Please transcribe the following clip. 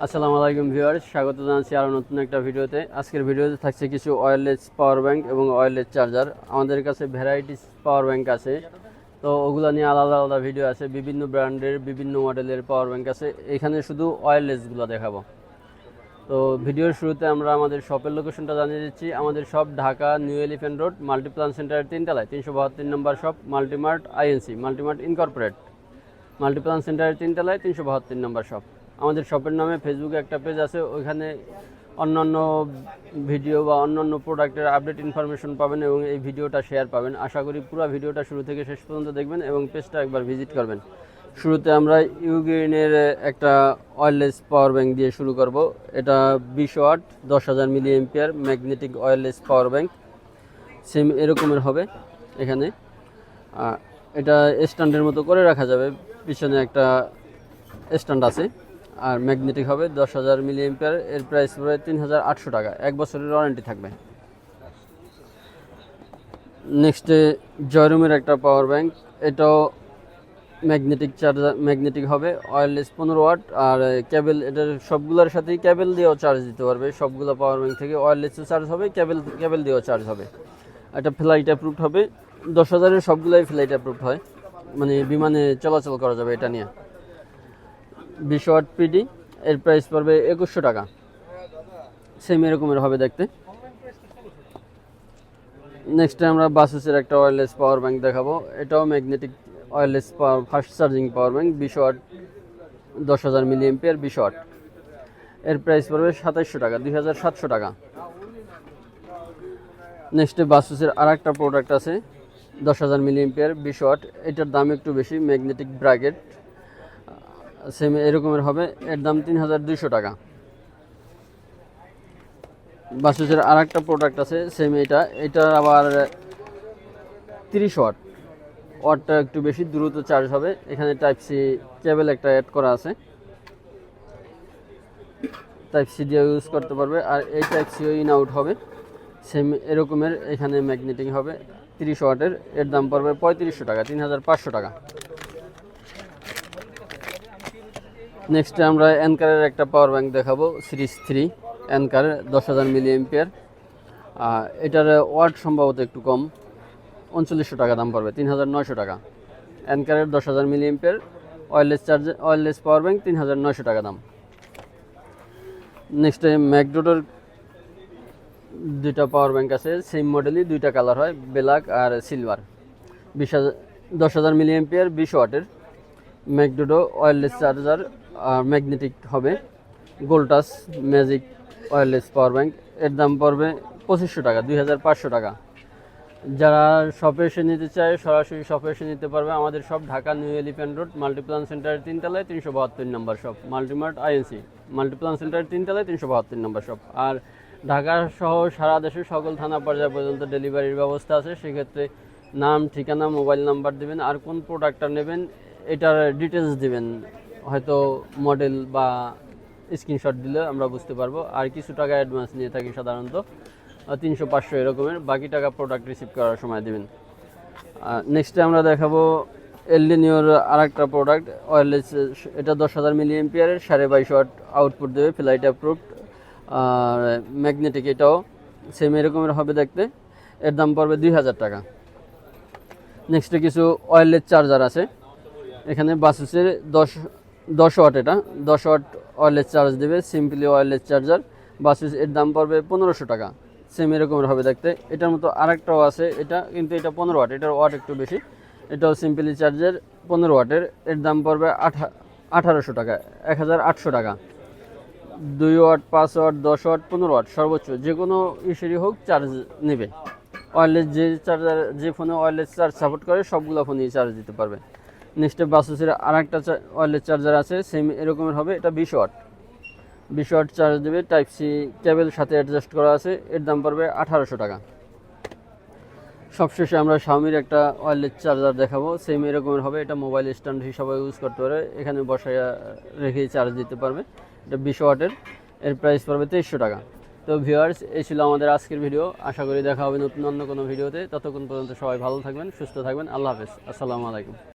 আসসালামু আলাইকুম ভিউয়ার্স, স্বাগত জানাচ্ছি আরও নতুন একটা ভিডিওতে। আজকের ভিডিওতে থাকছে কিছু ওয়্যারলেস পাওয়ার ব্যাংক এবং ওয়্যারলেস চার্জার। আমাদের কাছে ভ্যারাইটিস পাওয়ার ব্যাংক আছে, তো ওগুলো নিয়ে আলাদা আলাদা ভিডিও আছে। বিভিন্ন ব্র্যান্ডের বিভিন্ন মডেলের পাওয়ার ব্যাংক আছে। এখানে শুধু ওয়্যারলেসগুলো দেখাবো। তো ভিডিওর শুরুতে আমরা আমাদের শপের লোকেশনটা জানিয়ে দিচ্ছি। আমাদের shop Dhaka new elephant road Multiplan সেন্টারের 3 তলায়, 372 number shop, Multimart INC, Multimart incorporate, Multiplan সেন্টারের 3 তলায়, 372 নম্বর শপ। আমাদের শপের নামে ফেসবুকে একটা পেজ আছে, ওইখানে অন্যান্য ভিডিও বা অন্যান্য প্রোডাক্টের আপডেট ইনফরমেশন পাবেন এবং এই ভিডিওটা শেয়ার পাবেন। আশা করি পুরো ভিডিওটা শুরু থেকে শেষ পর্যন্ত দেখবেন এবং পেজটা একবার ভিজিট করবেন। শুরুতে আমরা ইউগ্রিনের একটা ওয়্যারলেস পাওয়ার ব্যাংক দিয়ে শুরু করব। এটা 20 watt 10,000 milliampere magnetic wireless power bank. Same এরকমের হবে। এখানে এটা স্ট্যান্ডের মতো করে রাখা যাবে, পিছনে একটা স্ট্যান্ড আছে। আর ম্যাগনেটিক হবে 10,000 মিলি এম্পিয়ার। এর প্রাইস পড়বে 3,800 টাকা। 1 বছরের ওয়ারেন্টি থাকবে। নেক্সটে জয়রুমের একটা পাওয়ার ব্যাংক। এটাও ম্যাগনেটিক চার্জার, ম্যাগনেটিক হবে, ওয়্যারলেস 15 ওয়াট। আর কেবল, এটার সবগুলোর সাথেই কেবল দিয়েও চার্জ দিতে পারবে। সবগুলো পাওয়ার ব্যাংক থেকে ওয়্যারলেসও চার্জ হবে, কেবল দিয়েও চার্জ হবে। এটা ফ্লাইট অ্যাপ্রুভড হবে। 10,000-এর সবগুলোই ফ্লাইট অ্যাপ্রুভড হয়, মানে বিমানে চলাচল করা যাবে এটা নিয়ে। 20 ওয়াট পিডি। এর প্রাইস পড়বে 2100 টাকা। সেম এরকমের হবে দেখতে। নেক্সটে আমরা বাসুসের একটা ওয়্যারলেস পাওয়ার ব্যাংক দেখাবো। এটাও magnetic wireless power fast charging power bank, 20 watt 10,000 milliampere, 20 watt. এর প্রাইস পড়বে 2700 টাকা, 2,700 টাকা। নেক্সটে বাসুসের আর একটা প্রোডাক্ট আছে, 10,000 মিলি এম্পিয়ার, 20 ওয়াট। এটার দাম একটু বেশি, ম্যাগনেটিক ব্র্যাকেট। সেম এরকমের হবে। এর দাম 3,200 টাকা। বাসুসের আর একটা প্রোডাক্ট আছে সেম এটা আবার 30 ওয়াট। ওয়াটটা একটু বেশি, দ্রুত চার্জ হবে। এখানে টাইপ সি কেবল একটা অ্যাড করা আছে, টাইপ সি দিয়ে ইউজ করতে পারবে। আর এই টাইপ সিও ইন আউট হবে। সেম এরকমের এখানে ম্যাগনেটিক হবে, 30 ওয়াটের। এর দাম পড়বে 3,500 টাকা, 3,500 টাকা। নেক্সটে আমরা অ্যানকারের একটা পাওয়ার ব্যাংক দেখাবো, সিরিজ 3 অ্যানকার, 10,000 মিলি এম্পিয়ার। এটার ওয়াট সম্ভবত একটু কম, 3,900 টাকা দাম পড়বে, 3,900 টাকা। অ্যানকারের 10,000 milliampere wireless power bank, 3,900 টাকা দাম। নেক্সটে ম্যাকডোডোর দুইটা পাওয়ার ব্যাংক আছে, সেম মডেলই, দুইটা কালার হয়, ব্ল্যাক আর সিলভার। 10,000 মিলি এম্পিয়ার, 20 ওয়াটের ম্যাকডোডো ওয়্যারলেস চার্জার। আর ম্যাগনেটিক হবে, গোল্টাস ম্যাজিক ওয়্যারলেস পাওয়ার ব্যাংক। এর দাম পড়বে 2,500 টাকা, 2,500 টাকা। যারা শপে এসে নিতে চায় সরাসরি শপে এসে নিতে পারবে। আমাদের shop Dhaka new elephant road Multiplan সেন্টারের 3 তলায়, 372 number shop, Multimart INC, Multiplan সেন্টারের 3 তলায়, 372 নম্বর শপ। আর ঢাকা সহ সারা দেশের সকল থানা পর্যায় পর্যন্ত ডেলিভারির ব্যবস্থা আছে। সেক্ষেত্রে নাম, ঠিকানা, মোবাইল নাম্বার দেবেন, আর কোন প্রোডাক্টটা নেবেন এটার ডিটেলস দিবেন। হয়তো মডেল বা স্ক্রিনশট দিলে আমরা বুঝতে পারবো। আর কিছু টাকা অ্যাডভান্স নিয়ে থাকি সাধারণত, 300-500 এরকমের। বাকি টাকা প্রোডাক্ট রিসিভ করার সময় দেবেন। নেক্সটে আমরা দেখাবো এলডিনিওর আর একটা প্রোডাক্ট ওয়্যারলেস। এটা 10,000 মিলি এম্পিয়ারের, 22.5 ওয়াট আউটপুট দেবে, ফ্লাইট অ্যাপ্রুভড। আর ম্যাগনেটিক, এটাও সেম এরকমের হবে দেখতে। এর দাম পড়বে 2,000 টাকা। নেক্সটে কিছু ওয়্যারলেস চার্জার আছে এখানে। বাসুসের 10 ওয়াট, এটা 10 ওয়াট ওয়্যারলেস চার্জ দেবে, সিম্পলি ওয়্যারলেস চার্জার। বাসুস, এর দাম পড়বে 1,500 টাকা। সেম এরকমের হবে দেখতে। এটার মতো আরেকটাও আছে, এটা কিন্তু এটা 15 ওয়াট, এটার ওয়াট একটু বেশি। এটাও সিম্পলি চার্জের, 15 ওয়াটের। এর দাম পড়বে 1,800 টাকা, 1,800 টাকা। 2 ওয়াট, 5 ওয়াট, 10 ওয়াট, 15 ওয়াট, সর্বোচ্চ যে কোনো ইস্যুরই হোক চার্জ নেবে। ওয়্যারলেস যে চার্জার, যে ফোনে ওয়্যারলেস চার্জ সাপোর্ট করে সবগুলো ফোনেই চার্জ দিতে পারবে। নেক্সটে বাসুসের আর একটা ওয়্যারলেস চার্জার আছে, সেম এরকমের হবে। এটা 20 ওয়াট, 20 ওয়াট চার্জ দেবে, টাইপ সি কেবল সাথে অ্যাডজাস্ট করা আছে। এর দাম পড়বে 1,800 টাকা। সবশেষে আমরা শাওমির একটা ওয়্যারলেস চার্জার দেখাবো, সেম এরকমের হবে। এটা মোবাইল স্ট্যান্ড হিসাবে ইউজ করতে পারে, এখানে বসায় রেখেই চার্জ দিতে পারবে। এটা 20 ওয়াটের। এর প্রাইস পড়বে 2300 টাকা। তো ভিউয়ার্স, এই ছিল আমাদের আজকের ভিডিও। আশা করি দেখা হবে নতুন অন্য কোনো ভিডিওতে। ততক্ষণ পর্যন্ত সবাই ভালো থাকবেন, সুস্থ থাকবেন। আল্লাহ হাফেজ, আসসালামু আলাইকুম।